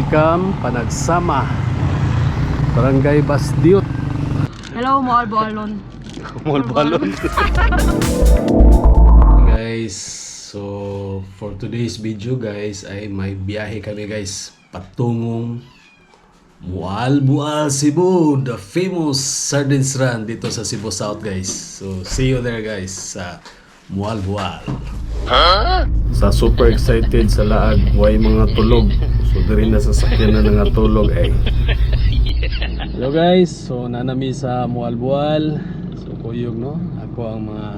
welcome Panagsama, Barangay Basdiut. Hello, Maalbalon. Maalbalon. Guys, so for today's video guys ay may biyahe kami guys patungong Mualbual, Cebu, the famous Sardines Run dito sa Cebu South guys. So see you there guys sa Mualbual. Sa super excited sa laag, way mga tulog. So diri na sasakyan na nga tulog ay. Hello guys, so nanami sa Mualbual. So kuyog no, ako ang mga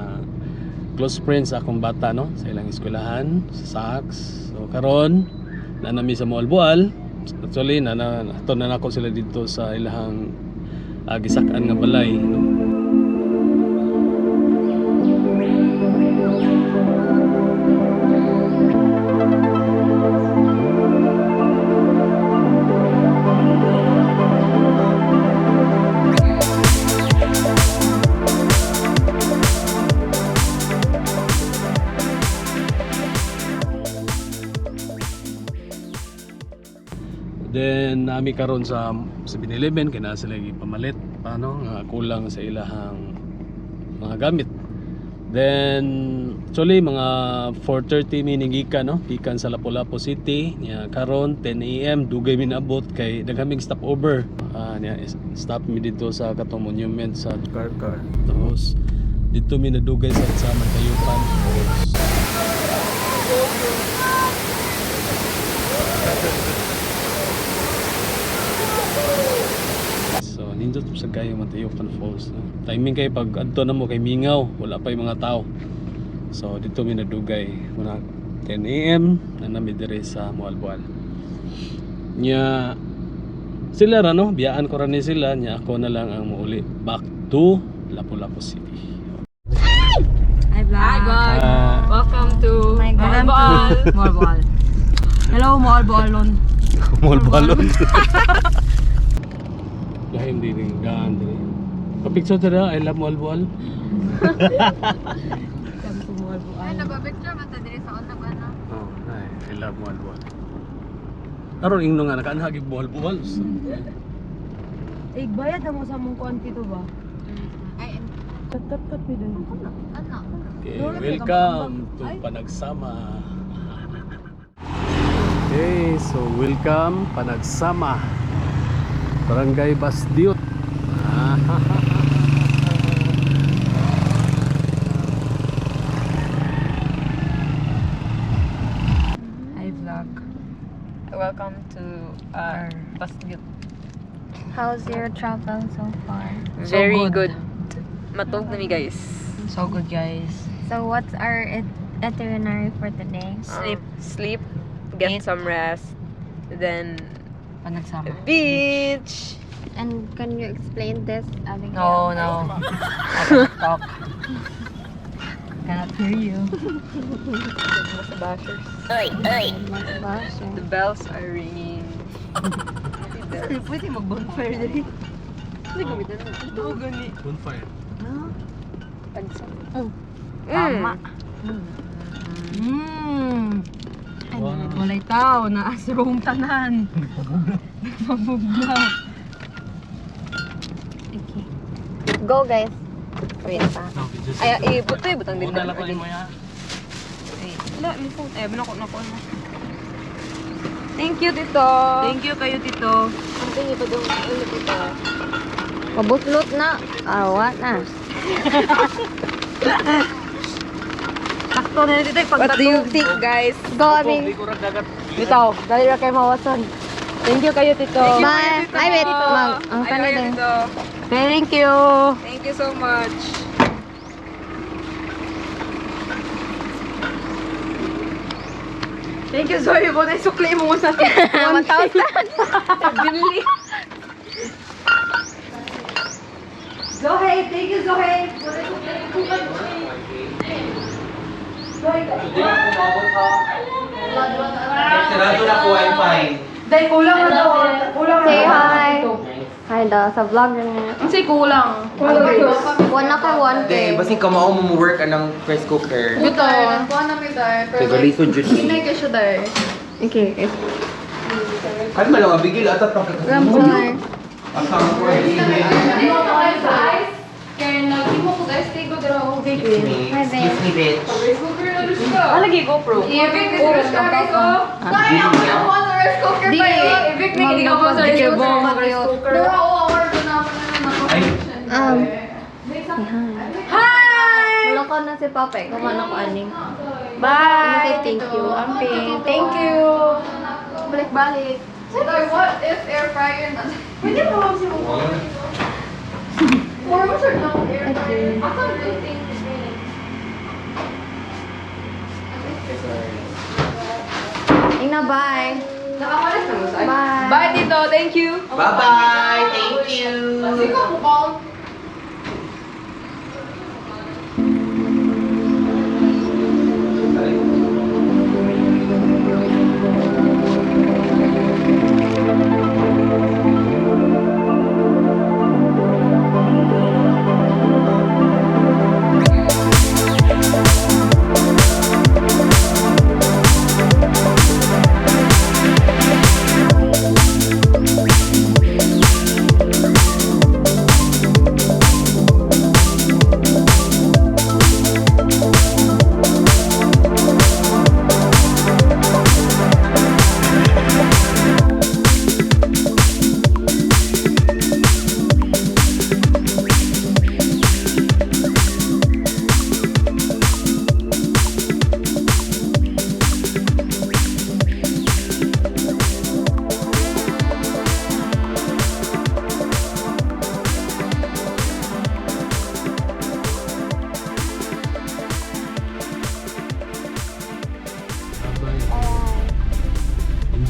close friends akong bata no, sa ilang eskwelahan, sa SACS. So karon nanami sa Mualbual. Actually nato na ako sila dito sa ilahang gisakan nga balay no. Then nami karon sa 7-Eleven kay naa sila pamalit paano nga kulang sa ilahang mga gamit. Then actually mga 4:30 minigika no, gikan sa Lapu-Lapu City nya karon 10 AM dugay minabot kay daghamig stopover. Nya stop mi dito sa katong monument sa car. Tapos dito mi nadugay sa Kayupan. So nindot sa kayo Matayupan Falls no? Timing kay pag adto na mo kay mingaw, wala pa yung mga tao. So dito mi nadugay muna 10 AM na nami dire sa Mualbual. Nya sila ra no, biyaan ko ra ni sila nya ako na lang ang muuli back to Lapu-Lapu City. Hi vlog. Hi vlog. Welcome to Maalbual. Hello, Maalbalon. Maalbalon. Lahim din ng gaan din. Kapicture tada, I love Mualbual. Sabi ko Maalbual. Ay, nagpa-picture man ta diri sa unang ano. Oh, I love Mualbual. Aron ingno nga nakaanhag og Mualbual. Bayad na mo sa mong kuanti to ba? Ay, Kat mi dun. ano? Okay, welcome to Panagsama. Okay, so welcome Panagsama, Barangay Basdiut. Hi vlog. Welcome to our Basdiut. How's your travel so far? Very good. Matog na mi guys. So good guys. So what's our itinerary for today? Sleep, get Eat. some rest, then Panagsama. beach. And can you explain this, No. Abigail? I cannot talk. Cannot hear you. Mga bashers. Gosh, The bells are ringing. Pwede mag-bonfire dali. Hindi gamitan na. Oo, gani. Bonfire. Pansa. Tama. Wow. Walay tao na asrong tanan. Nagpabugla. Okay. Go guys. Wait pa. Ay, butang din. Una lang ko mo ya. Wala, listen. Binako na ko na. Thank you, Tito. Thank you kayo tito. Thank you, Tito. Tito. Mabutlot na. What na? Sakto na dito What do you think, guys? Go, Abing. Bitaw, dali ra kay mawason. Thank you kayo tito. Bye. Ay, wait. Ang Ay, kanila. Tito. Thank you. Thank you so much. Thank you, Zoe. Kung naisukli mo sa 1,000. Binili. Zoe, thank you, Zoe. Sarado na po wifi. Dahil kulang na daw. Kulang Say hi. Hi daw, sa vlog na nga. Kasi kulang. One na kay one Hindi, kay. basing kamao mo work anang rice cooker. Ito. Kaya galikod dyan. Okay. Kan malang mabigil atat pa. Ramsar. Asam ko ay Excuse me, bitch. Lagi GoPro. Di, maglupas di kayo ba? Ay, Wala ka na si Papa. Kumana ko aning. Bye! Thank you. Amping. Thank you. Balik-balik. What if air fryer na? Pwede mo lang siya mo. More mo siya na air fryer. Ako ang thing. Ina, bye. Nakakalas na mo sa Bye. Bye, Tito. Thank you. bye-bye. Thank you. Kasi ka mukhang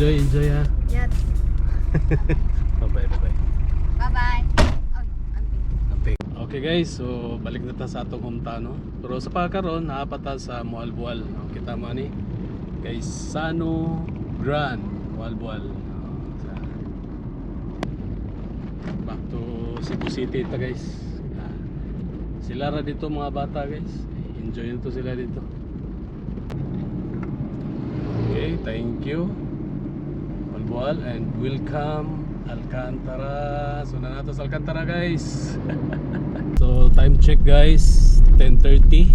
Enjoy ha. Yes. Bye-bye. Bye-bye. Okay. Okay guys, so balik na ta sa atong hometown no. Pero sa pagkaron naapata sa Mualbual. No? Kita mo ni guys Sano Grand Mualbual. Back to Cebu City ito guys. Sila ra dito mga bata guys. Enjoy nito sila dito. Okay, thank you. Mualbual and welcome Alcantara. So na nato sa Alcantara guys. So time check guys, 10:30.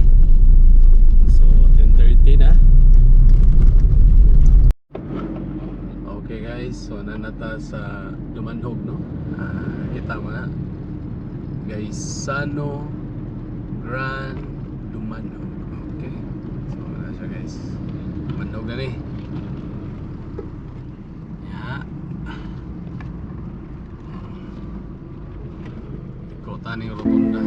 So 10:30 na. Okay guys, so nanata sa Dumanhog no. Kita mo na. Guys, Sano Grand Dumanhog. Okay. So na siya guys. Dumanhog na ni. Taning rotunda.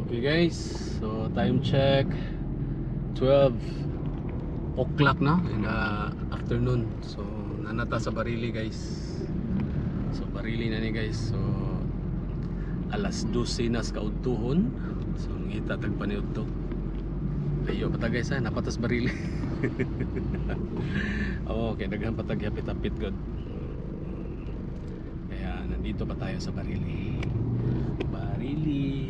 Okay guys, so time check 12 o'clock na in the afternoon. So nanata sa Barili guys. So Barili na ni guys. So alas 12 na sa kaudtuhon. So ngita tag paniud to. Layo pa ta guys ha, napatas Barili. Okay, daghan pa tag hapit-hapit god. Kaya nandito pa tayo sa Barili. Barili.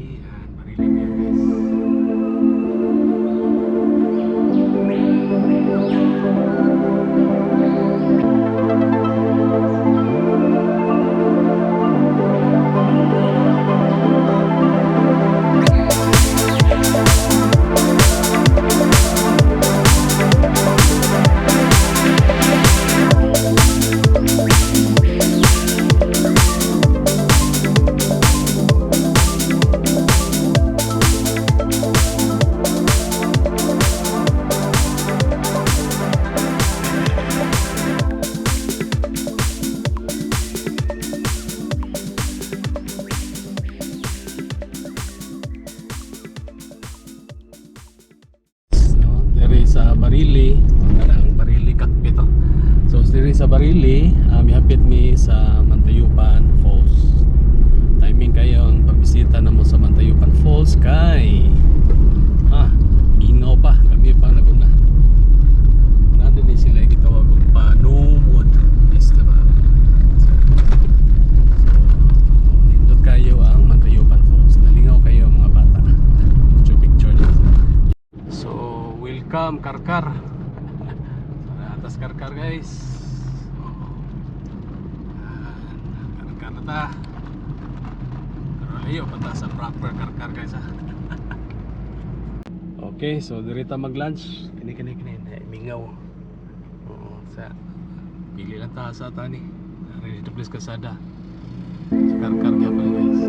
diri sa Barili, mihapit mi sa Mantayupan Falls. Timing kayo ang pagbisita na mo sa Mantayupan Falls kay ingaw pa, kami pa naguna. Nandun ni sila gitawag og Panumod Festival. So, nindot kayo ang Mantayupan Falls. Nalingaw kayo mga bata. Picture niyo. So, welcome Karkar. Atas Karkar guys. Karkar na ta. Pero layo pa ta sa proper Karkar guys ha. Okay, so dirita mag-lunch. Kini mingaw. Oo, sa pili lang ta sa tani. Ready to place kasada. Sa Karkar kaya pala guys.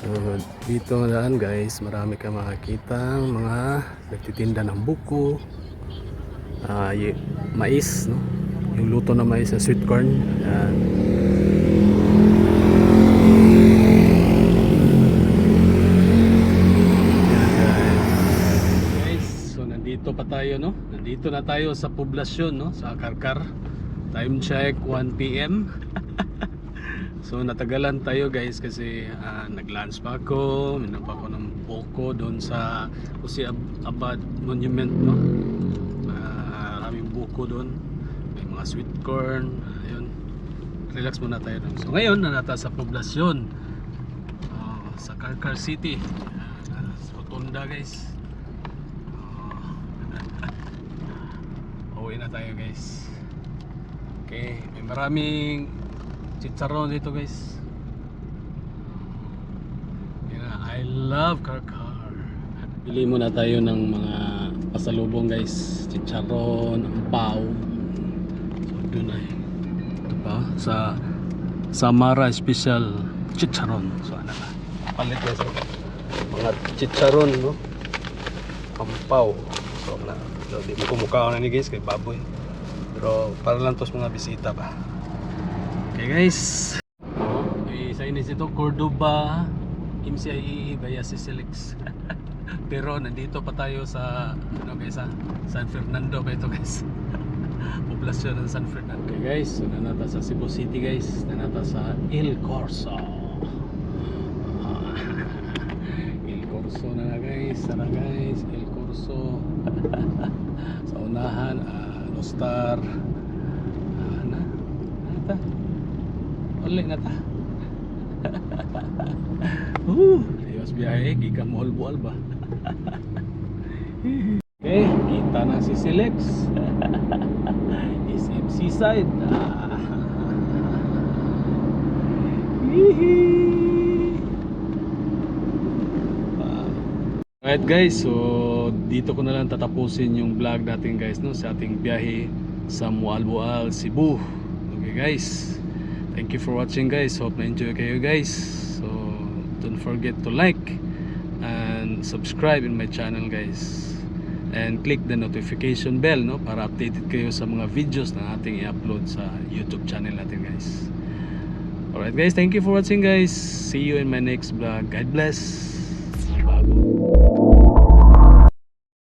So, dito daan guys, marami ka makakita mga nagtitinda ng buko, mais, no? Yung luto na mais na sweet corn. Yan. Guys, so nandito pa tayo, no? Nandito na tayo sa poblasyon, no? Sa Karkar. Time check 1 PM. So natagalan tayo guys kasi nag-lunch pa ako, minum pa ako ng buko doon sa Jose Abad Monument, no? Maraming buko doon, may mga sweet corn, ayun. Relax muna tayo doon. So ngayon nanata sa poblasyon, sa Karkar City, sa Rotunda guys. Uwi na tayo guys. Okay, may maraming chicharon dito guys. I love Karkar. Bili muna tayo ng mga pasalubong guys. Chicharon, ampaw. So doon ay ito pa sa Samara Special Chicharon. So ano na, palit guys mga chicharon, no? Ampaw. So na, di mo kumukha na ni guys kay baboy. Pero para lang tos mga bisita pa. Okay guys, sa inis ito Cordoba MCIE via Sisilix. Pero nandito pa tayo sa guys San Fernando pa ito guys. Poblasyon ng San Fernando. Okay guys, so nanata sa Cebu City guys, nanata sa El Corso. El Corso na guys, sana guys, El Corso. Sa unahan, Nostar. Nata. Ulit na ta. Ayos biyahe, gikan mo Albual ba? Okay, kita na si Silex. SMC side. Alright guys, so dito ko na lang tatapusin yung vlog natin guys, no, sa ating biyahe sa Albual, Cebu. Okay guys, thank you for watching guys. Hope na enjoy kayo guys. So don't forget to like and subscribe in my channel guys, and click the notification bell, no, para updated kayo sa mga videos na ating i-upload sa YouTube channel natin guys. Alright guys, thank you for watching guys. See you in my next vlog. God bless.